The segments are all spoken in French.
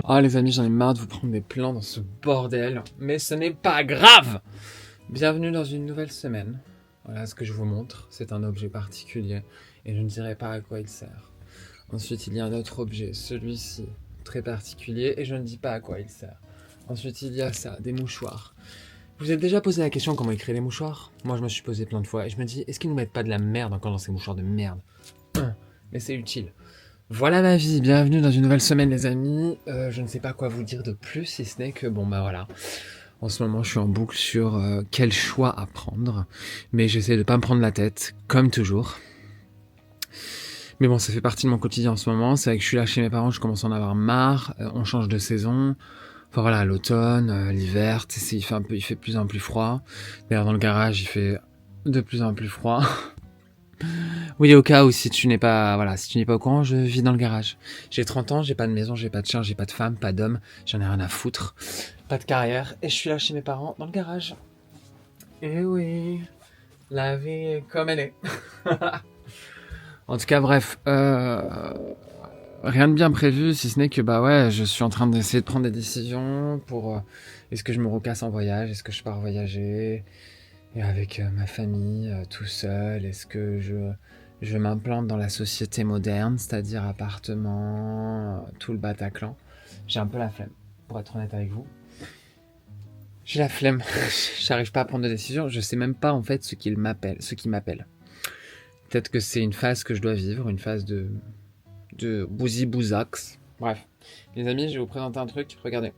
Oh les amis, j'en ai marre de vous prendre des plans dans ce bordel, mais ce n'est pas grave. Bienvenue dans une nouvelle semaine. Voilà ce que je vous montre, c'est un objet particulier et je ne dirai pas à quoi il sert. Ensuite il y a un autre objet, celui-ci, très particulier et je ne dis pas à quoi il sert. Ensuite il y a ça, des mouchoirs. Vous vous êtes déjà posé la question comment écrire les mouchoirs? Moi je me suis posé plein de fois et je me dis, est-ce qu'ils nous mettent pas de la merde encore dans ces mouchoirs de merde? Mais c'est utile. Voilà ma vie, bienvenue dans une nouvelle semaine les amis. Je ne sais pas quoi vous dire de plus si ce n'est que bon bah voilà. En ce moment je suis en boucle sur quel choix à prendre. Mais j'essaie de pas me prendre la tête, comme toujours. Mais bon, ça fait partie de mon quotidien en ce moment. C'est vrai que je suis là chez mes parents, je commence à en avoir marre. On change de saison. Enfin voilà, l'automne, l'hiver, tu sais, il fait de plus en plus froid. D'ailleurs dans le garage il fait de plus en plus froid. Oui, au cas où, si tu n'es pas au courant, je vis dans le garage. J'ai 30 ans, j'ai pas de maison, j'ai pas de chien, j'ai pas de femme, pas d'homme, j'en ai rien à foutre. Pas de carrière, et je suis là chez mes parents, dans le garage. Et oui, la vie est comme elle est. En tout cas, bref, rien de bien prévu, si ce n'est que, bah ouais, je suis en train d'essayer de prendre des décisions pour, est-ce que je me recasse en voyage, est-ce que je pars voyager, et avec ma famille, tout seul, est-ce que je m'implante dans la société moderne, c'est-à-dire appartement, tout le Bataclan. J'ai un peu la flemme, pour être honnête avec vous. J'ai la flemme, j'arrive pas à prendre de décision, je sais même pas en fait ce qui m'appelle. Peut-être que c'est une phase que je dois vivre, une phase de bousi-bousax. Bref, les amis, je vais vous présenter un truc, regardez.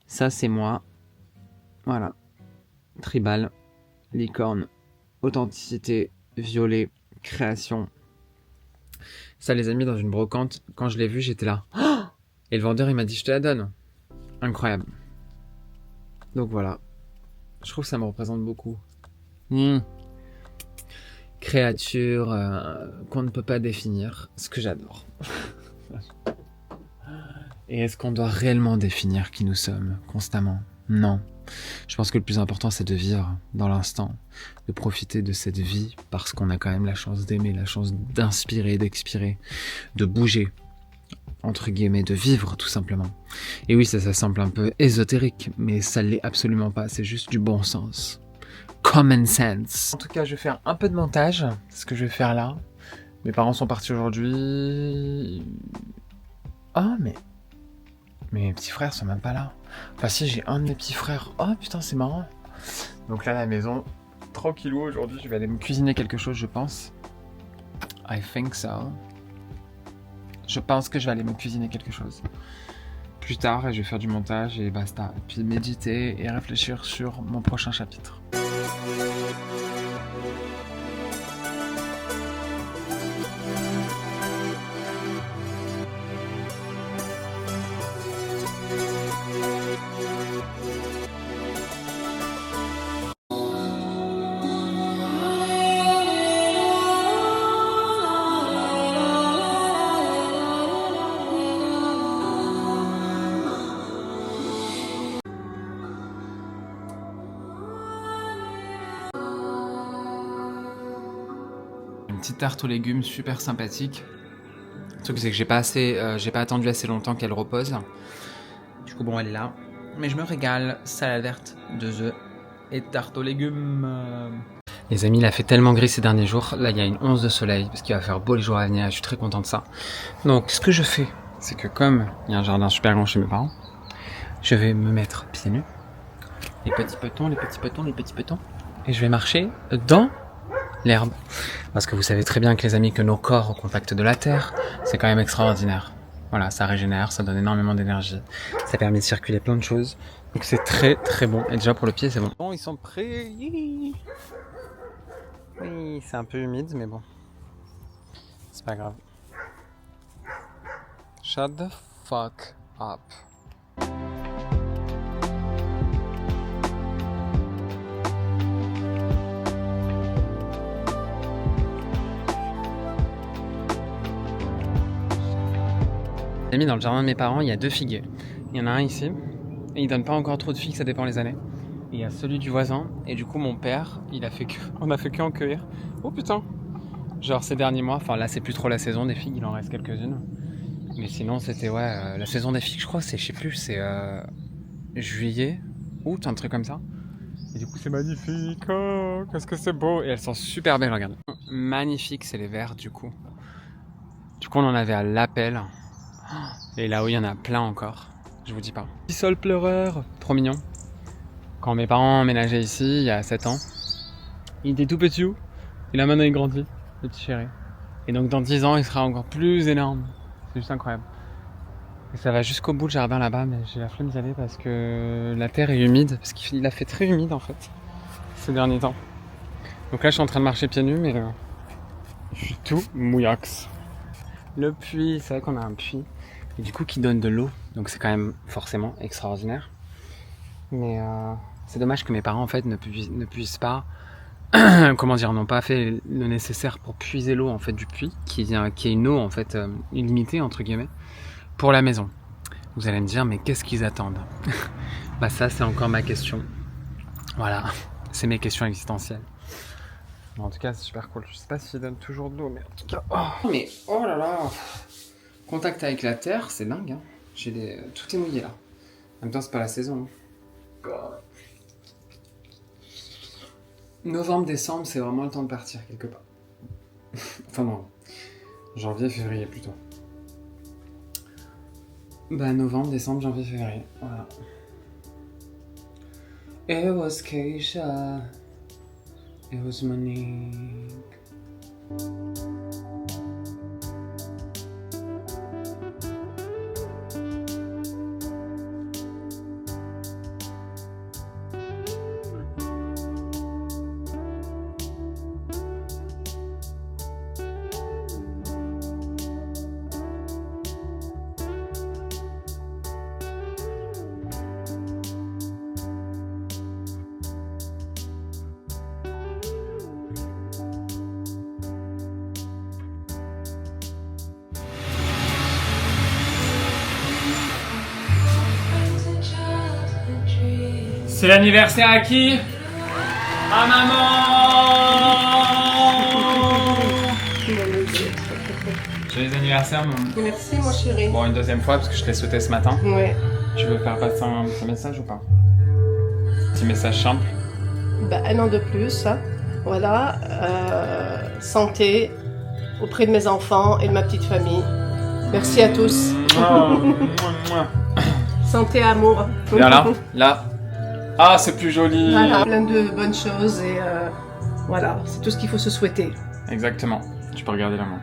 Ça c'est moi, voilà. Tribal, licorne, authenticité, violet, création. Ça les a mis dans une brocante. Quand je l'ai vu, j'étais là. Oh, et le vendeur, il m'a dit, je te la donne. Incroyable. Donc voilà. Je trouve que ça me représente beaucoup. Créature qu'on ne peut pas définir. Ce que j'adore. Et est-ce qu'on doit réellement définir qui nous sommes constamment? Non. Je pense que le plus important, c'est de vivre dans l'instant, de profiter de cette vie parce qu'on a quand même la chance d'aimer, la chance d'inspirer, d'expirer, de bouger, entre guillemets, de vivre tout simplement. Et oui, ça semble un peu ésotérique, mais ça l'est absolument pas, c'est juste du bon sens. Common sense. En tout cas, je vais faire un peu de montage, c'est ce que je vais faire là. Mes parents sont partis aujourd'hui. Ah, mais mes petits frères sont même pas là. Enfin si, j'ai un de mes petits frères. Oh putain, c'est marrant. Donc là, à la maison, tranquillou, aujourd'hui, je vais aller me cuisiner quelque chose, je pense. I think so. Je pense que je vais aller me cuisiner quelque chose. Plus tard, et je vais faire du montage et basta. Et puis méditer et réfléchir sur mon prochain chapitre. Une petite tarte aux légumes super sympathique. Le truc c'est que j'ai pas attendu assez longtemps qu'elle repose. Du coup bon, elle est là. Mais je me régale, salade verte, 2 œufs et tarte aux légumes. Les amis, il a fait tellement gris ces derniers jours. Là il y a une once de soleil parce qu'il va faire beau les jours à venir. Je suis très content de ça. Donc ce que je fais, c'est que comme il y a un jardin super grand chez mes parents, je vais me mettre pieds nus. Les petits petons. Et je vais marcher dans l'herbe. Parce que vous savez très bien que les amis, que nos corps au contact de la terre, c'est quand même extraordinaire. Voilà, ça régénère, ça donne énormément d'énergie. Ça permet de circuler plein de choses. Donc c'est très très bon. Et déjà pour le pied, c'est bon. Bon, ils sont prêts. Oui, c'est un peu humide, mais bon. C'est pas grave. Shut the fuck up. J'ai mis dans le jardin de mes parents, il y a 2 figuiers. Il y en a un ici, et il donne pas encore trop de figues, ça dépend les années. Et il y a celui du voisin, et du coup mon père, on a fait que en cueillir. Oh putain! Genre ces derniers mois, enfin là c'est plus trop la saison des figues, il en reste quelques-unes. Mais sinon, c'était la saison des figues, je crois, c'est, je sais plus, c'est juillet, août, un truc comme ça. Et du coup, c'est magnifique. Oh, qu'est-ce que c'est beau. Et elles sont super belles, regarde. Magnifique, c'est les verts, du coup. Du coup, on en avait à l'appel. Et là-haut, il y en a plein encore. Je vous dis pas. Petit sol pleureur. Trop mignon. Quand mes parents ont emménagé ici, il y a 7 ans, il était tout petit. Et là, maintenant, il grandit. Le petit chéri. Et donc, dans 10 ans, il sera encore plus énorme. C'est juste incroyable. Et ça va jusqu'au bout le jardin là-bas, mais j'ai la flemme d'y aller parce que la terre est humide. Parce qu'il a fait très humide, en fait, ces derniers temps. Donc là, je suis en train de marcher pieds nus, mais je suis tout mouillax. Le puits, c'est vrai qu'on a un puits. Et du coup, qui donne de l'eau. Donc c'est quand même forcément extraordinaire. Mais c'est dommage que mes parents, en fait, ne puissent pas... comment dire, n'ont pas fait le nécessaire pour puiser l'eau, en fait, du puits. Qui est une eau, en fait, illimitée, entre guillemets, pour la maison. Vous allez me dire, mais qu'est-ce qu'ils attendent? Bah ça, c'est encore ma question. Voilà, c'est mes questions existentielles. En tout cas, c'est super cool. Je sais pas s'ils donnent toujours de l'eau, mais en tout cas... Oh, mais oh là là! Contact avec la terre, c'est dingue. Hein. Tout est mouillé là. En même temps, c'est pas la saison. Hein. Novembre, décembre, c'est vraiment le temps de partir quelque part. Enfin non, janvier, février plutôt. Bah novembre, décembre, janvier, février. Voilà. It was Keisha. It was Monique. C'est l'anniversaire à qui? À maman! Joyeux anniversaire, mon... Merci, mon chéri. Bon, une deuxième fois, parce que je te l'ai souhaité ce matin. Ouais. Tu veux faire passer un petit message ou pas? Petit message simple. Bah, un an de plus. Hein. Voilà. Santé auprès de mes enfants et de ma petite famille. Merci à tous. Santé, amour. Et là. Ah, c'est plus joli. Voilà, plein de bonnes choses et voilà, c'est tout ce qu'il faut se souhaiter. Exactement. Tu peux regarder la main.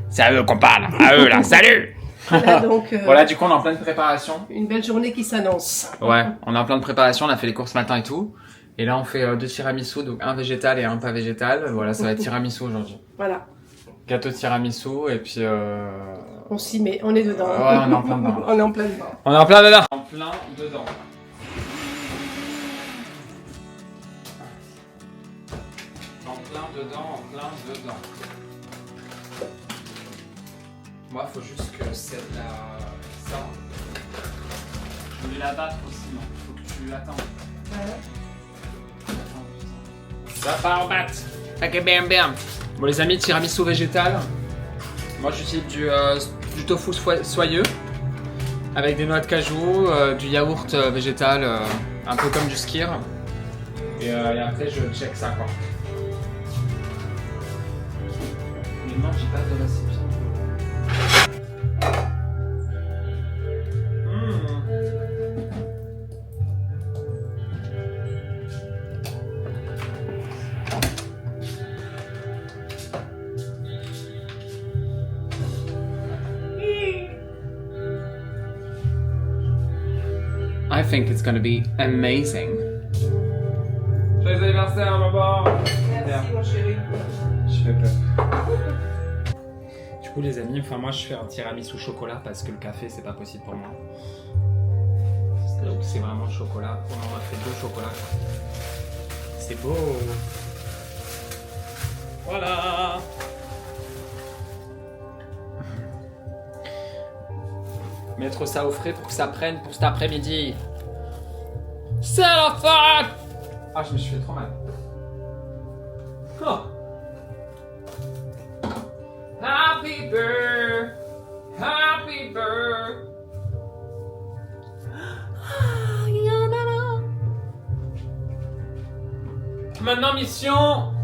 C'est à eux qu'on parle. À eux là. Salut. Voilà, donc, voilà, du coup, on est en pleine préparation. Une belle journée qui s'annonce. Ouais, on est en plein de préparation. On a fait les courses ce matin et tout. Et là, on fait 2 tiramisu, donc un végétal et un pas végétal. Voilà, ça va être tiramisu aujourd'hui. Voilà. Gâteau de tiramisu et puis... On s'y met, on est dedans. Ouais, on est en plein dedans. On est en plein dedans. On est en plein dedans. En plein dedans. En plein dedans. Moi, faut juste que ça. Je voulais la battre aussi, non? Faut que tu l'attends. Ça part en batte. Ok, bam bam. Bon, les amis, tiramisu végétal. Moi, j'utilise du tofu soyeux avec des noix de cajou, du yaourt végétal, un peu comme du skyr. Et après, je check ça, quoi. Mais non, j'ai pas de récipient. I think it's gonna be amazing. Joyeux anniversaire, maman! Merci, mon chéri. Je fais peur. Du coup, les amis, moi je fais un tiramisu chocolat parce que le café c'est pas possible pour moi. Donc c'est vraiment le chocolat. On en a fait 2 chocolats. C'est beau! Voilà! Mettre ça au frais pour que ça prenne pour cet après-midi. C'est la fête! Ah, je me suis fait trop mal. Oh. Happy birthday, maintenant mission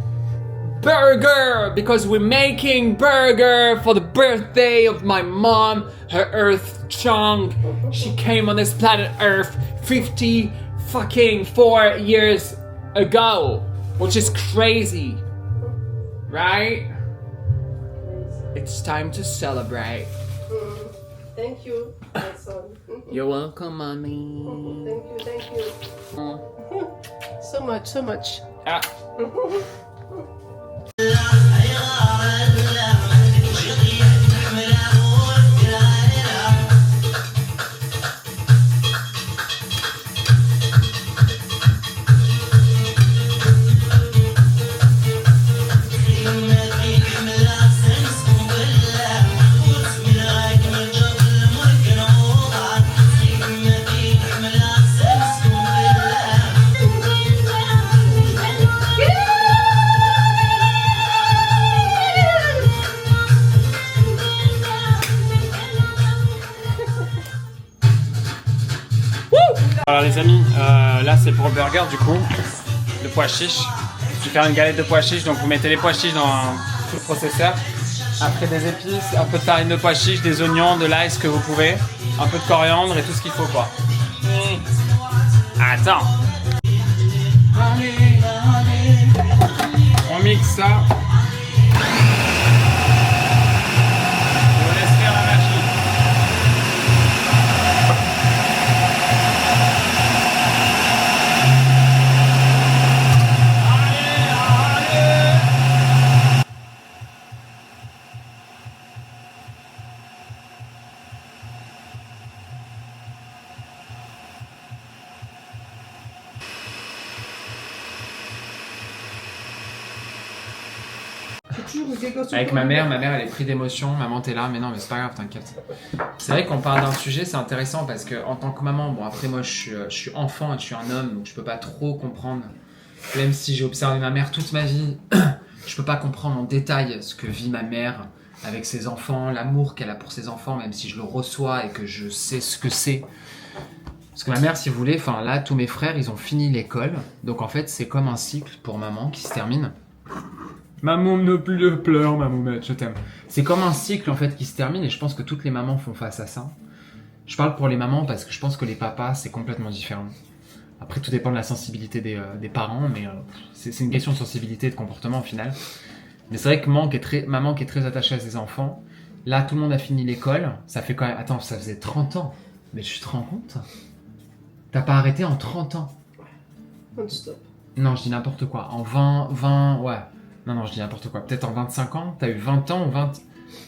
burger, because we're making burger for the birthday of my mom, her Earth chunk. She came on this planet Earth 50 fucking 4 years ago, which is crazy, right? It's time to celebrate. Thank you, my son. You're welcome, mommy. Thank you. So much. Ah. Alors les amis, là c'est pour le burger du coup, le pois chiche. Je vais faire une galette de pois chiche, donc vous mettez les pois chiches dans un food processeur. Après des épices, un peu de farine de pois chiche, des oignons, de l'ail, ce que vous pouvez. Un peu de coriandre et tout ce qu'il faut quoi. Attends. On mixe ça. On laisse faire la machine. Avec ma mère elle est prise d'émotion, maman t'es là, mais non mais c'est pas grave, t'inquiète. C'est vrai qu'on parle d'un sujet, c'est intéressant parce que en tant que maman, bon après moi je suis enfant et je suis un homme, donc je peux pas trop comprendre, même si j'ai observé ma mère toute ma vie, je peux pas comprendre en détail ce que vit ma mère avec ses enfants, l'amour qu'elle a pour ses enfants, même si je le reçois et que je sais ce que c'est. Parce que ma mère, si vous voulez, enfin là tous mes frères ils ont fini l'école, donc en fait c'est comme un cycle pour maman qui se termine. Maman ne plus pleure, mamoumette, je t'aime. C'est comme un cycle en fait qui se termine et je pense que toutes les mamans font face à ça. Je parle pour les mamans parce que je pense que les papas c'est complètement différent. Après tout dépend de la sensibilité des parents, mais c'est une question de sensibilité et de comportement au final. Mais c'est vrai que maman qui est très attachée à ses enfants, là tout le monde a fini l'école, ça fait quand même... Attends, ça faisait 30 ans. Mais tu te rends compte? T'as pas arrêté en 30 ans? Non-stop. Non, je dis n'importe quoi. En 20, ouais. Non, je dis n'importe quoi. Peut-être en 25 ans, t'as eu 20 ans ou 20...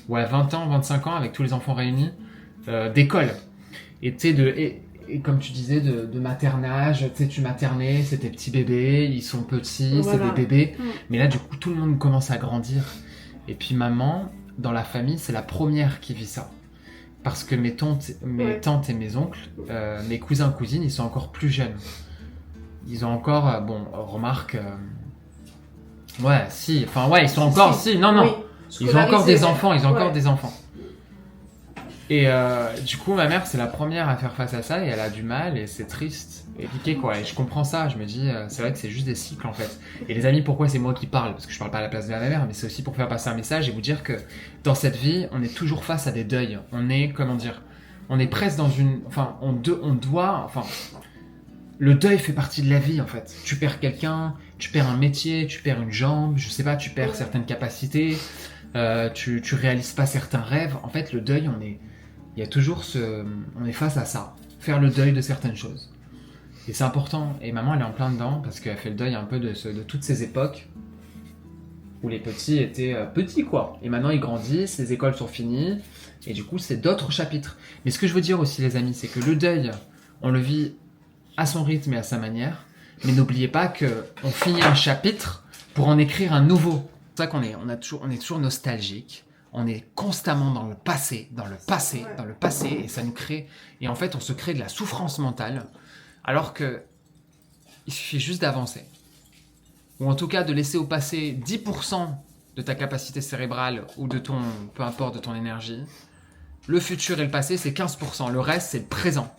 Ouais, 20 ans, 25 ans avec tous les enfants réunis d'école. Et tu sais, et comme tu disais, de maternage, tu sais, tu maternais, c'est tes petits bébés, ils sont petits, voilà. C'est des bébés. Mais là, du coup, tout le monde commence à grandir. Et puis maman, dans la famille, c'est la première qui vit ça. Parce que mes tantes et mes oncles, mes cousins, cousines, ils sont encore plus jeunes. Ils ont encore, bon, remarque... Ouais, si, enfin ouais, ils sont encore, non, oui. Ils ont encore des enfants, encore des enfants. Et du coup, ma mère, c'est la première à faire face à ça et elle a du mal et c'est triste et piqué quoi. Et je comprends ça, je me dis, c'est vrai que c'est juste des cycles en fait. Et les amis, pourquoi c'est moi qui parle? Parce que je parle pas à la place de ma mère, mais c'est aussi pour faire passer un message et vous dire que dans cette vie, on est toujours face à des deuils. On est, comment dire, on est presque dans une, enfin, on doit, enfin, le deuil fait partie de la vie en fait. Tu perds quelqu'un, tu perds un métier, tu perds une jambe, je sais pas, tu perds certaines capacités, tu réalises pas certains rêves. En fait, le deuil, il y a toujours on est face à ça, faire le deuil de certaines choses. Et c'est important. Et maman, elle est en plein dedans parce qu'elle fait le deuil un peu de toutes ces époques où les petits étaient petits quoi. Et maintenant, ils grandissent, les écoles sont finies et du coup, c'est d'autres chapitres. Mais ce que je veux dire aussi, les amis, c'est que le deuil, on le vit à son rythme et à sa manière. Mais n'oubliez pas qu'on finit un chapitre pour en écrire un nouveau. C'est pour ça qu'on est toujours nostalgique. On est constamment dans le passé, et ça nous crée... Et en fait, on se crée de la souffrance mentale, alors que il suffit juste d'avancer. Ou en tout cas, de laisser au passé 10% de ta capacité cérébrale ou de ton... peu importe, de ton énergie. Le futur et le passé, c'est 15%. Le reste, c'est le présent.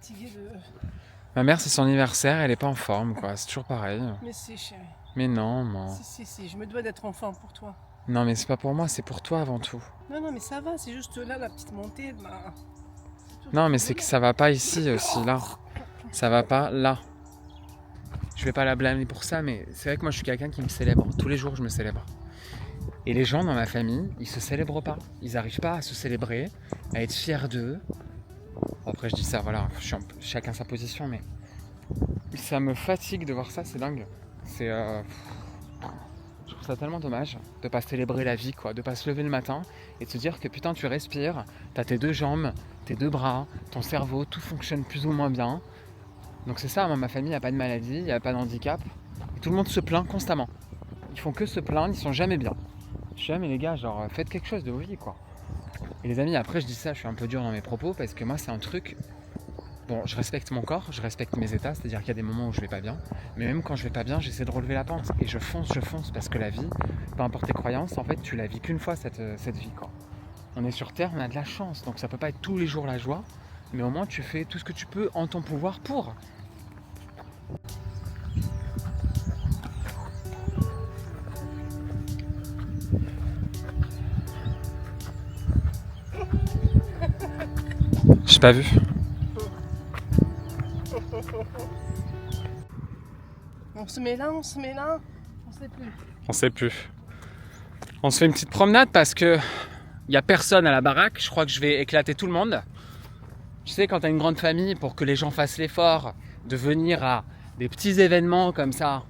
fatiguée de... Ma mère, c'est son anniversaire, elle est pas en forme, quoi. C'est toujours pareil. Mais si, chérie. Mais non, moi. Si, je me dois d'être en forme pour toi. Non, mais c'est pas pour moi, c'est pour toi avant tout. Non, mais ça va, c'est juste là, la petite montée, elle m'a... Non, mais c'est que ça va pas ici aussi, là. Ça va pas là. Je vais pas la blâmer pour ça, mais c'est vrai que moi, je suis quelqu'un qui me célèbre. Tous les jours, je me célèbre. Et les gens dans ma famille, ils se célèbrent pas. Ils arrivent pas à se célébrer, à être fiers d'eux. Après, je dis ça, voilà, chacun sa position, mais ça me fatigue de voir ça, c'est dingue. C'est, je trouve ça tellement dommage de pas célébrer la vie, quoi, de pas se lever le matin et de se dire que putain, tu respires, t'as tes 2 jambes, tes 2 bras, ton cerveau, tout fonctionne plus ou moins bien. Donc c'est ça, moi, ma famille, il n'y a pas de maladie, il n'y a pas de handicap. Et tout le monde se plaint constamment. Ils font que se plaindre, ils sont jamais bien. Je suis jamais les gars, genre, faites quelque chose de vos vies, quoi. Et les amis, après je dis ça, je suis un peu dur dans mes propos parce que moi c'est un truc... Bon, je respecte mon corps, je respecte mes états, c'est-à-dire qu'il y a des moments où je vais pas bien. Mais même quand je vais pas bien, j'essaie de relever la pente. Et je fonce parce que la vie, peu importe tes croyances, en fait tu la vis qu'une fois cette vie, quoi. On est sur Terre, on a de la chance, donc ça peut pas être tous les jours la joie. Mais au moins tu fais tout ce que tu peux en ton pouvoir pour. J'ai pas vu. On se met là, on sait plus. On sait plus. On se fait une petite promenade parce que y a personne à la baraque. Je crois que je vais éclater tout le monde. Tu sais, quand t'as une grande famille, pour que les gens fassent l'effort de venir à des petits événements comme ça,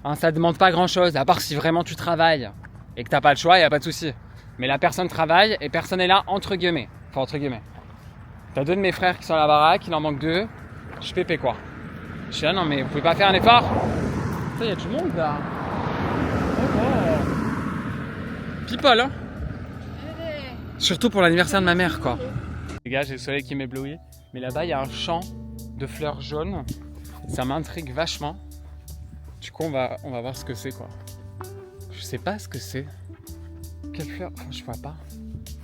hein, ça demande pas grand chose, à part si vraiment tu travailles et que t'as pas le choix, y a pas de souci. Mais la personne travaille et personne est là entre guillemets. Enfin entre guillemets. T'as 2 de mes frères qui sont à la baraque, il en manque 2. Je suis pépé quoi. Je suis là, non mais vous pouvez pas faire un effort? Il y a du monde là. Oh. People, hein. Surtout pour l'anniversaire de ma mère, quoi. Les gars, j'ai le soleil qui m'éblouit. Mais là-bas, il y a un champ de fleurs jaunes. Ça m'intrigue vachement. Du coup, on va voir ce que c'est, quoi. Je sais pas ce que c'est. Quelles fleurs? Enfin, je vois pas.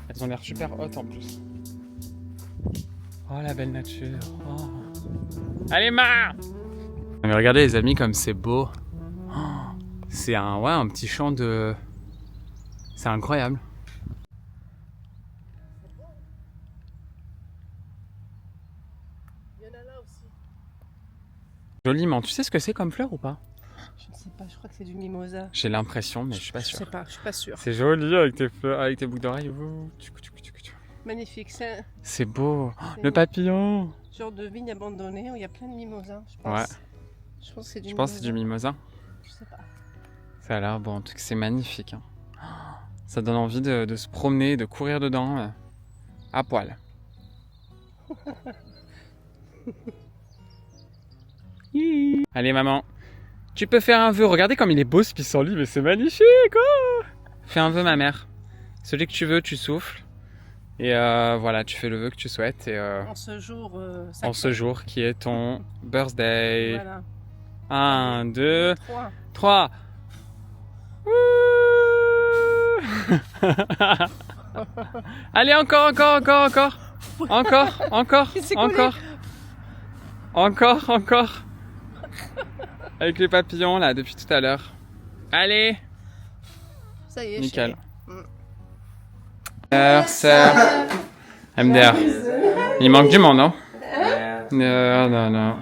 Elles ont l'air super hautes en plus. Oh, la belle nature. Oh. Allez, ma! Mais regardez, les amis, comme c'est beau. C'est un petit champ de... C'est incroyable. Il y en a là aussi. Joliment. Tu sais ce que c'est comme fleur ou pas? Je ne sais pas, je crois que c'est du mimosa. J'ai l'impression, mais je suis pas Je sûr. sais pas, je suis pas sûre. C'est joli avec tes fleurs, avec tes boucles d'oreilles. Magnifique, C'est beau. Le papillon. Genre de vigne abandonnée où il y a plein de mimosas, je pense. Ouais. Je pense que c'est du Je pense que c'est du mimosa. Je sais pas. Ça a l'air bon. En tout cas, c'est magnifique. Hein. Ça donne envie de se promener, de courir dedans à poil. Allez, maman. Tu peux faire un vœu. Regardez comme il est beau ce pissenlit, mais c'est magnifique. Oh, fais un vœu, ma mère. Celui que tu veux, tu souffles. Et voilà, tu fais le vœu que tu souhaites. Et, en ce jour, en ce jour qui est ton birthday. Voilà. 1, 2, 3. 3. Allez, encore. Encore. Avec les papillons là depuis tout à l'heure. Allez. Ça y est, nickel. Chérie. MDR. Il manque du monde, non? Non.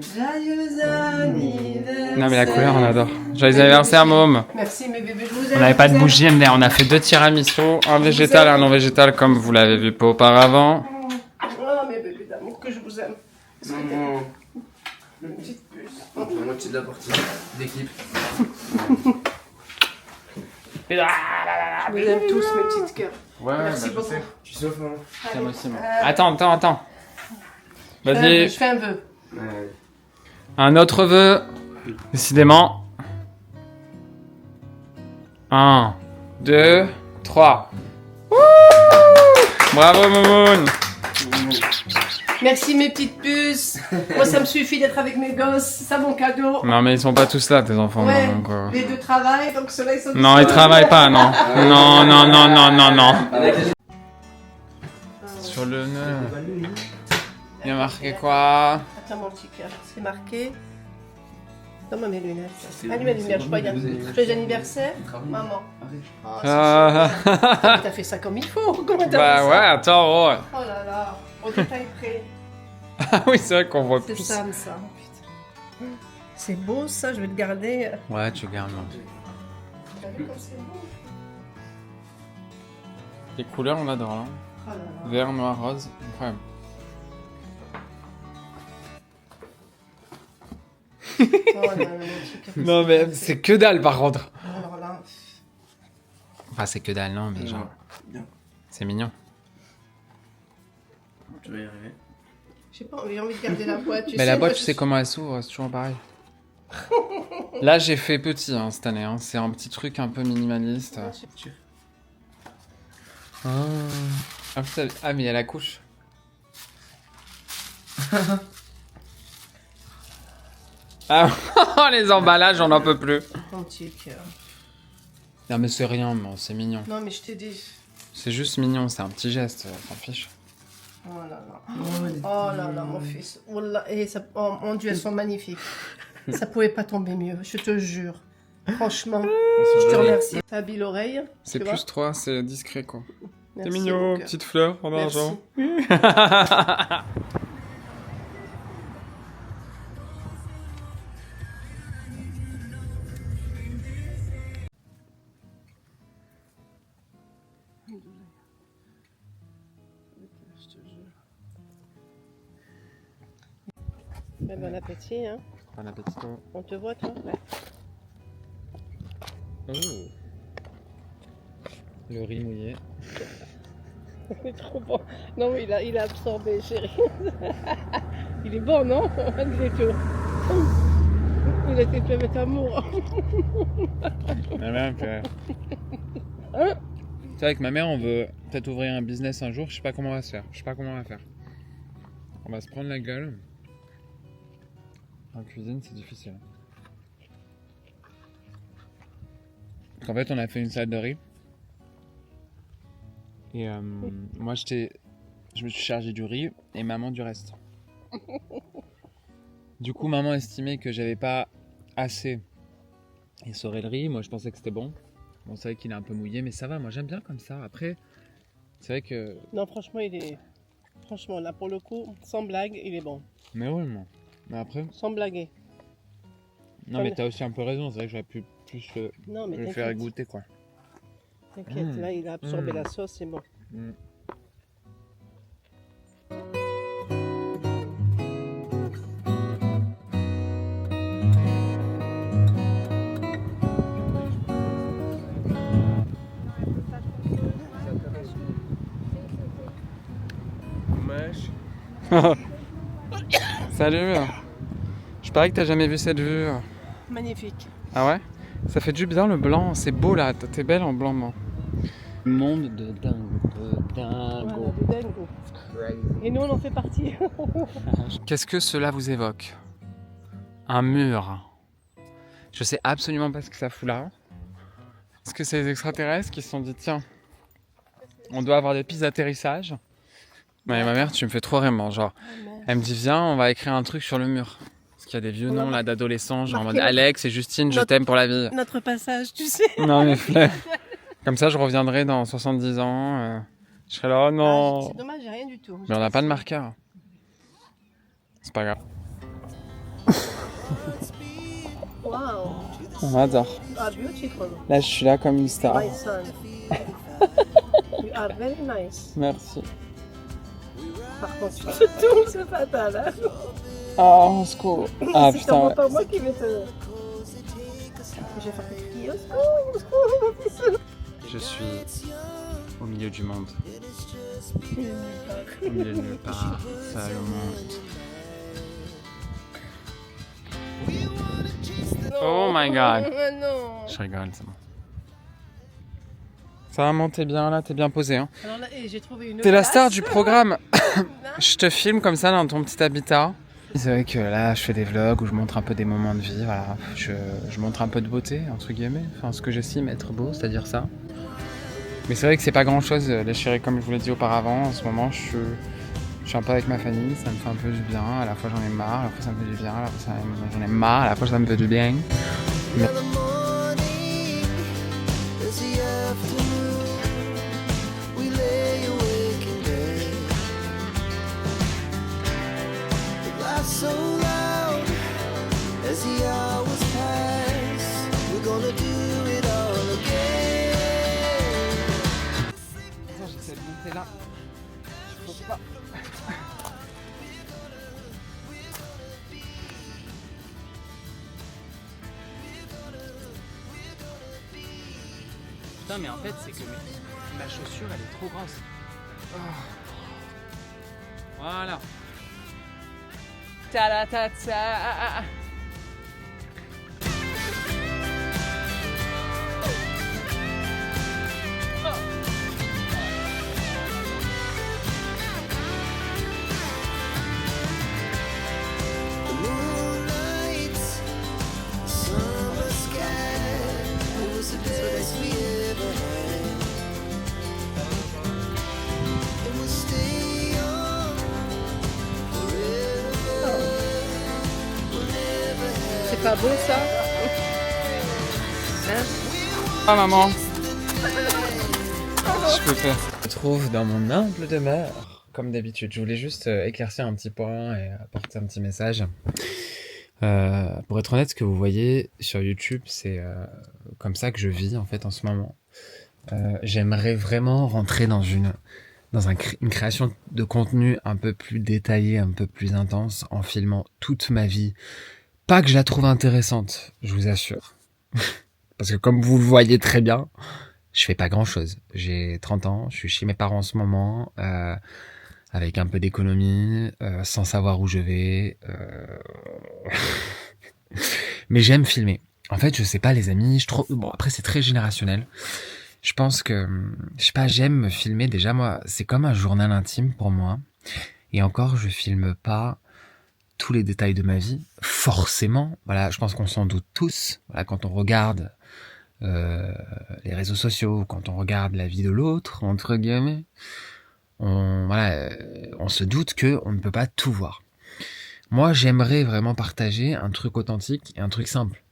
Joyeux anniversaire. Non mais la couleur on adore. Joyeux anniversaire môme. Merci mes bébés, je vous aime. On n'avait pas de bougie MDR, on a fait 2 tiramisu, un végétal et un non végétal comme vous l'avez vu pas auparavant. Oh mes bébés d'amour, que je vous aime. Une petite puce. La moitié de la partie d'équipe. Je vous aime tous mes petites cœurs. Ouais, Merci beaucoup. Tu souffles, hein? Tiens, aussi, moi. Attends. Vas-y. Je fais un vœu. Un autre vœu. Décidément. 1, 2, 3. Wouh! Bravo Momoun. Merci mes petites puces. Moi ça me suffit d'être avec mes gosses, c'est ça mon cadeau. Non mais ils sont pas tous là tes enfants. Ouais, donc, les 2 travaillent, donc ceux-là ils sont... Non, ils travaillent pas, non. Non. Avec les... Sur le nœud. Il y a marqué quoi? Attends mon petit cœur, c'est marqué. Donne-moi mes lunettes. Allume mes lunettes, je crois. Joyeux anniversaire, maman. Oh, c'est chouette. T'as fait ça comme il faut. Comment t'as fait Bah ça? ouais, attends, ouais. Oh là là, au détail près. Ah oui, c'est vrai qu'on voit C'est plus. Sam ça. Putain. C'est beau ça, je vais le garder. Ouais, tu gardes. T'as vu comme c'est beau? Les couleurs, on adore, là. Oh là là. Vert, noir, rose. Incroyable. Oh là là, mon petit cœur. Non, mais c'est que dalle, par contre. Alors là, Enfin, c'est que dalle, non, mais genre... Bien. C'est mignon. Tu vas y arriver. je sais pas, j'ai envie de garder la boîte. Mais la boîte, tu sais comment elle s'ouvre, c'est toujours pareil. Là, j'ai fait petit hein, cette année. Hein. C'est un petit truc un peu minimaliste. Ah, putain, ah, mais il y a la couche. Ah, les emballages, on n'en peut plus. Mon petit cœur. Non, mais c'est rien, mais c'est mignon. Non, mais je t'ai dit. C'est juste mignon, c'est un petit geste, on s'en fiche. Oh là là. Oh là là, mon fils. Oh là, et ça, oh, mon Dieu, elles sont magnifiques. Ça pouvait pas tomber mieux, je te jure. Franchement, je te remercie. Ça habille l'oreille. C'est tu plus vois. 3, c'est discret quoi. C'est Merci, mignon, mon cœur. petite fleur en Merci. argent. Bon appétit, hein. Bon appétit. On te voit, toi? Ouais. Oh. Le riz mouillé. C'est trop bon. Non, mais il a absorbé, chérie. Il est bon, non? Il est tout. Il était fait avec amour. Ma mère fait... Hein? Tu sais, avec ma mère, on veut peut-être ouvrir un business un jour. Je sais pas comment on va se faire. Je sais pas comment on va faire. On va se prendre la gueule. En cuisine, c'est difficile. En fait, on a fait une salade de riz. Et moi, je me suis chargé du riz et maman du reste. Du coup, maman estimait que j'avais pas assez essoré le riz. Moi, je pensais que c'était bon. Bon, c'est vrai qu'il est un peu mouillé, mais ça va. Moi, j'aime bien comme ça. Après, c'est vrai que... Non, franchement, il est... Franchement, là, pour le coup, sans blague, il est bon. Mais oui, moi. Mais après... Sans blaguer. Non, mais t'as aussi un peu raison. C'est vrai que j'aurais pu plus Non, mais le faire t'inquiète. goûter, quoi. T'inquiète, là, il a absorbé Mm. la sauce, c'est bon. Mm. Salut. Je parie que t'as jamais vu cette vue. Magnifique. Ah ouais? Ça fait du bien le blanc, c'est beau là, t'es belle en blanc, moi. Monde de dingue, Voilà, du dingo. Et nous, on en fait partie. Qu'est-ce que cela vous évoque? Un mur. Je sais absolument pas ce que ça fout là. Est-ce que c'est les extraterrestres qui se sont dit tiens, on doit avoir des pistes d'atterrissage? Mais ma mère, tu me fais trop rire, genre. Elle me dit viens, on va écrire un truc sur le mur. Parce qu'il y a des vieux On va noms là d'adolescents, genre en mode marquer Alex et Justine, je notre- t'aime pour la vie. Notre passage, tu sais. Non mais flemme. Comme ça, je reviendrai dans 70 ans. Je serai là, oh Ah, non. c'est dommage, j'ai rien du tout. Mais on n'a pas de marqueur. C'est pas grave. Wow. On adore. You are beautiful, Là, je suis là comme une star. my son. You are very nice. Merci. Par contre, tu te tournes, c'est fatal. Hein. Oh, au secours. Ah C'est putain, sûrement ouais. pas moi qui vais te... Je vais faire tes pieds. Au secours. Je suis au milieu du monde. Au milieu de nulle part. Ça, le monde. Oh my god. Non. Je rigole, c'est bon. Ça va, maman, t'es bien là, t'es bien posé. Hein. Alors là, t'es trouvé une T'es la place. star du programme. Je te filme comme ça dans ton petit habitat. C'est vrai que là, je fais des vlogs où je montre un peu des moments de vie. Voilà. Je montre un peu de beauté, entre guillemets. Enfin, ce que j'estime être beau, c'est-à-dire ça. Mais c'est vrai que c'est pas grand-chose, les chéris, comme je vous l'ai dit auparavant. En ce moment, je Je suis un peu avec ma famille, ça me fait un peu du bien. À la fois j'en ai marre, à la fois ça me fait du bien, à la fois j'en ai marre, à la fois ça me fait du bien. Mais... J'essaie de monter là. Je peux pas. Putain, mais en fait, c'est que ma chaussure elle est trop grosse. Oh. Voilà. Ta la ta ta. C'est pas beau ça? Hein? Ah maman. Je peux faire. Je me trouve dans mon humble demeure. Comme d'habitude, je voulais juste éclaircir un petit point et apporter un petit message. Pour être honnête, ce que vous voyez sur YouTube, c'est comme ça que je vis en fait en ce moment. J'aimerais vraiment rentrer dans une création de contenu un peu plus détaillée, un peu plus intense, en filmant toute ma vie. Pas que je la trouve intéressante, je vous assure. Parce que comme vous le voyez très bien, je fais pas grand chose. J'ai 30 ans, je suis chez mes parents en ce moment, avec un peu d'économie, sans savoir où je vais. Mais j'aime filmer. En fait, je sais pas les amis, je trouve... Bon, après c'est très générationnel. Je pense que, je sais pas, j'aime me filmer. Déjà, moi, c'est comme un journal intime pour moi. Et encore, je filme pas tous les détails de ma vie, forcément. Voilà, je pense qu'on s'en doute tous. Voilà, quand on regarde les réseaux sociaux, quand on regarde la vie de l'autre, entre guillemets, on se doute que on ne peut pas tout voir. Moi, j'aimerais vraiment partager un truc authentique et un truc simple.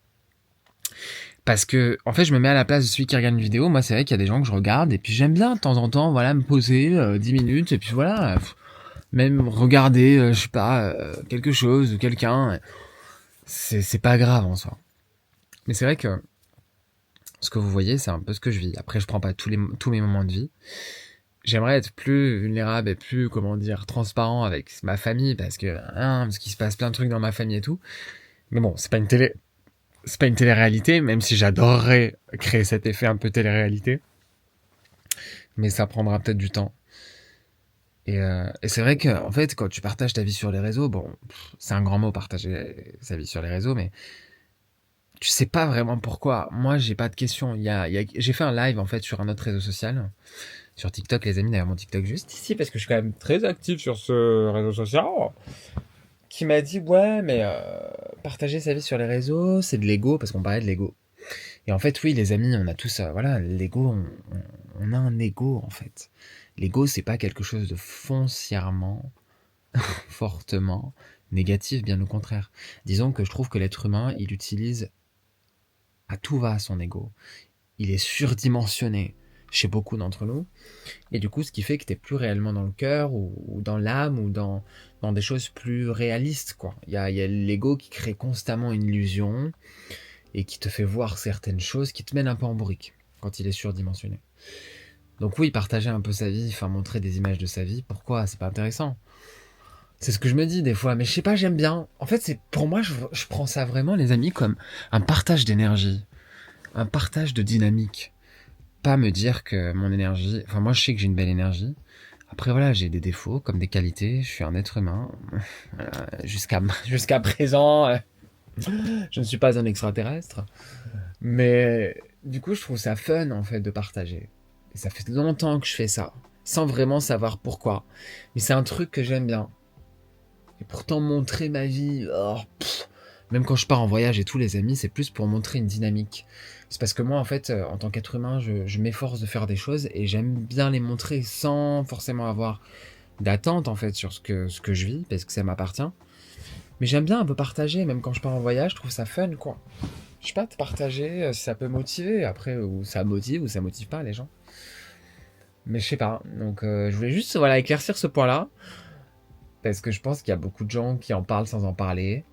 Parce que, en fait, je me mets à la place de celui qui regarde une vidéo. Moi, c'est vrai qu'il y a des gens que je regarde, et puis j'aime bien, de temps en temps, voilà, me poser 10 minutes, et puis voilà, même regarder, je sais pas, quelque chose, ou quelqu'un. C'est pas grave, en soi. Mais c'est vrai que, ce que vous voyez, c'est un peu ce que je vis. Après, je prends pas tous mes moments de vie. J'aimerais être plus vulnérable et plus, comment dire, transparent avec ma famille, parce qu'il se passe plein de trucs dans ma famille et tout. Mais bon, c'est pas une télé-réalité, même si j'adorerais créer cet effet un peu télé-réalité. Mais ça prendra peut-être du temps. Et c'est vrai que, en fait, quand tu partages ta vie sur les réseaux, bon, c'est un grand mot, partager sa vie sur les réseaux, mais tu sais pas vraiment pourquoi. Moi, j'ai pas de questions. J'ai fait un live, en fait, sur un autre réseau social. Sur TikTok, les amis, d'ailleurs, mon TikTok juste ici, parce que je suis quand même très actif sur ce réseau social. Qui m'a dit, ouais, mais partager sa vie sur les réseaux, c'est de l'ego, parce qu'on parlait de l'ego. Et en fait, oui, les amis, on a tous, voilà, l'ego, on a un ego, en fait. L'ego, c'est pas quelque chose de foncièrement, fortement négatif, bien au contraire. Disons que je trouve que l'être humain, il utilise à tout va son ego. Il est surdimensionné chez beaucoup d'entre nous. Et du coup, ce qui fait que t'es plus réellement dans le cœur, ou dans l'âme, ou dans des choses plus réalistes, quoi. Il y a l'ego qui crée constamment une illusion, et qui te fait voir certaines choses, qui te mènent un peu en bourrique, quand il est surdimensionné. Donc oui, partager un peu sa vie, enfin montrer des images de sa vie, pourquoi? C'est pas intéressant. C'est ce que je me dis des fois, mais je sais pas, j'aime bien. En fait, pour moi, je prends ça vraiment, les amis, comme un partage d'énergie, un partage de dynamique. Pas me dire que mon énergie... Enfin, moi, je sais que j'ai une belle énergie. Après, voilà, j'ai des défauts comme des qualités. Je suis un être humain. Voilà, jusqu'à présent, je ne suis pas un extraterrestre. Mais du coup, je trouve ça fun, en fait, de partager. Et ça fait longtemps que je fais ça, sans vraiment savoir pourquoi. Mais c'est un truc que j'aime bien. Et pourtant, montrer ma vie... même quand je pars en voyage et tous les amis, c'est plus pour montrer une dynamique. C'est parce que moi, en fait, en tant qu'être humain, je m'efforce de faire des choses et j'aime bien les montrer sans forcément avoir d'attente en fait sur ce que je vis, parce que ça m'appartient. Mais j'aime bien un peu partager, même quand je pars en voyage, je trouve ça fun, quoi. Je sais pas, de partager, si ça peut motiver, après, ou ça motive pas les gens. Mais je sais pas, donc je voulais juste voilà, éclaircir ce point-là, parce que je pense qu'il y a beaucoup de gens qui en parlent sans en parler.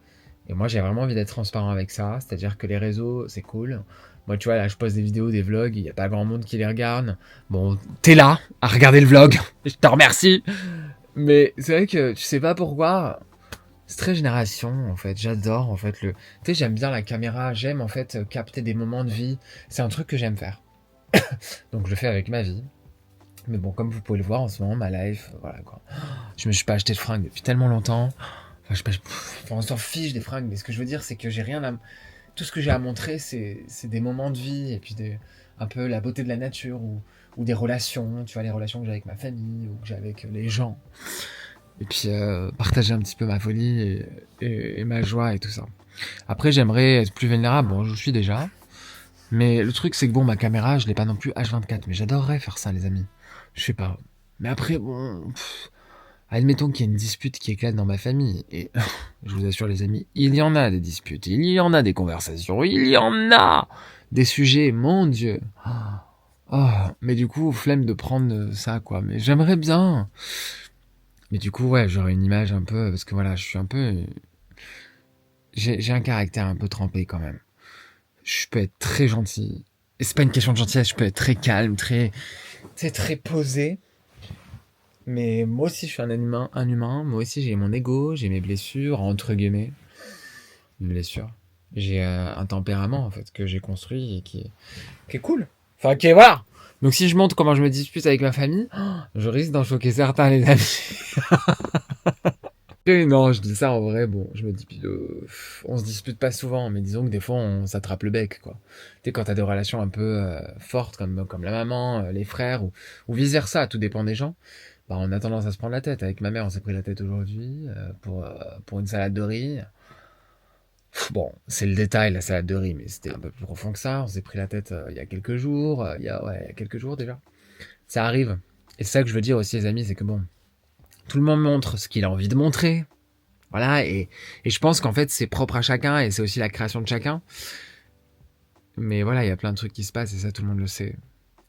Et moi, j'ai vraiment envie d'être transparent avec ça. C'est-à-dire que les réseaux, c'est cool. Moi, tu vois, là, je poste des vidéos, des vlogs. Il n'y a pas grand monde qui les regarde. Bon, t'es là à regarder le vlog. Je te remercie. Mais c'est vrai que tu sais pas pourquoi. C'est très génération, en fait. J'adore, en fait, Tu sais, j'aime bien la caméra. J'aime, en fait, capter des moments de vie. C'est un truc que j'aime faire. Donc, je le fais avec ma vie. Mais bon, comme vous pouvez le voir en ce moment, ma life, voilà, quoi. Je me suis pas acheté de fringues depuis tellement longtemps. Enfin, je sais pas, on s'en fiche des fringues, mais ce que je veux dire, c'est que j'ai rien à... Tout ce que j'ai à montrer, c'est des moments de vie, et puis un peu la beauté de la nature, ou des relations, tu vois, les relations que j'ai avec ma famille, ou que j'ai avec les gens. Et puis, partager un petit peu ma folie, et ma joie, et tout ça. Après, j'aimerais être plus vulnérable, bon, je le suis déjà. Mais le truc, c'est que bon, ma caméra, je l'ai pas non plus H24, mais j'adorerais faire ça, les amis. Je sais pas. Mais après, bon... Admettons qu'il y a une dispute qui éclate dans ma famille, et je vous assure les amis, il y en a des disputes, il y en a des conversations, il y en a des sujets, mon Dieu. Oh, mais du coup, flemme de prendre ça, quoi. Mais j'aimerais bien. Mais du coup, ouais, j'aurais une image un peu, parce que voilà, je suis un peu... J'ai un caractère un peu trempé quand même. Je peux être très gentil. Et c'est pas une question de gentillesse, je peux être très calme, très posé. Mais moi aussi, je suis un humain. Moi aussi, j'ai mon ego, j'ai mes blessures, entre guillemets. Mes blessures. J'ai un tempérament, en fait, que j'ai construit et qui est cool. Enfin, qui est, voilà. Donc, si je montre comment je me dispute avec ma famille, je risque d'en choquer certains, les amis. Et non, je dis ça en vrai, bon, je me dis, on se dispute pas souvent, mais disons que des fois, on s'attrape le bec, quoi. Tu sais, quand t'as des relations un peu fortes, comme la maman, les frères, ou vice-versa, tout dépend des gens. Bah, on a tendance à se prendre la tête. Avec ma mère, on s'est pris la tête aujourd'hui pour une salade de riz. Bon, c'est le détail, la salade de riz, mais c'était un peu plus profond que ça. On s'est pris la tête il y a quelques jours. Il y a quelques jours déjà. Ça arrive. Et c'est ça que je veux dire aussi, les amis, c'est que bon, tout le monde montre ce qu'il a envie de montrer. Voilà, et je pense qu'en fait, c'est propre à chacun et c'est aussi la création de chacun. Mais voilà, il y a plein de trucs qui se passent et ça, tout le monde le sait.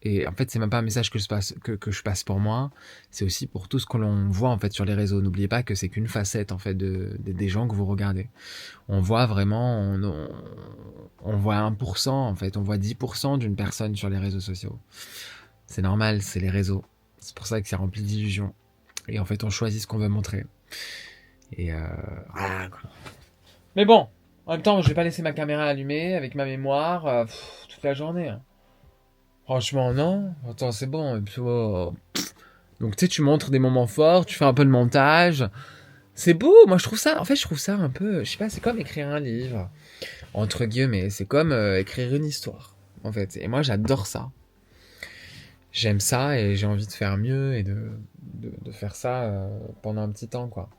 Et en fait, c'est même pas un message que je passe pour moi, c'est aussi pour tout ce que l'on voit en fait sur les réseaux. N'oubliez pas que c'est qu'une facette en fait des gens que vous regardez. On voit vraiment, on voit 1% en fait, on voit 10% d'une personne sur les réseaux sociaux. C'est normal, c'est les réseaux. C'est pour ça que c'est rempli d'illusions. Et en fait, on choisit ce qu'on veut montrer. Et voilà quoi. Mais bon, en même temps, je vais pas laisser ma caméra allumée avec ma mémoire toute la journée. Hein. Franchement, non. Attends, c'est bon. Et puis, oh. Donc, tu sais, tu montres des moments forts, tu fais un peu de montage. C'est beau. Moi, je trouve ça. En fait, je trouve ça un peu. Je sais pas, c'est comme écrire un livre. Entre guillemets. C'est comme écrire une histoire. En fait. Et moi, j'adore ça. J'aime ça et j'ai envie de faire mieux et de faire ça pendant un petit temps, quoi.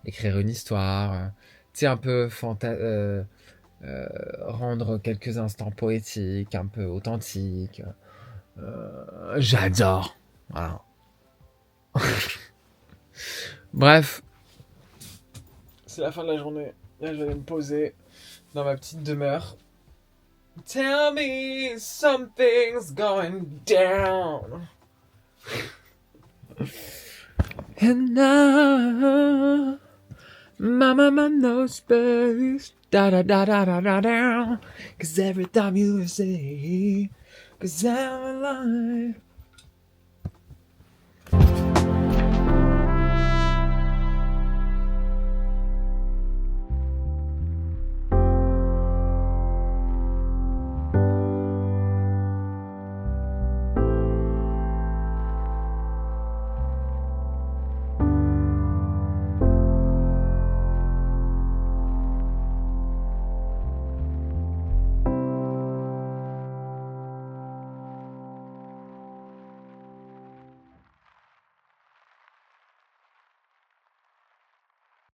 Écrire une histoire. Tu sais, un peu rendre quelques instants poétiques, un peu authentiques. J'adore. Voilà. Bref. C'est la fin de la journée. Là, je vais me poser dans ma petite demeure. Tell me something's going down. And now, mama no space. Da da da da da da da. 'Cause every time you say, 'cause I'm alive.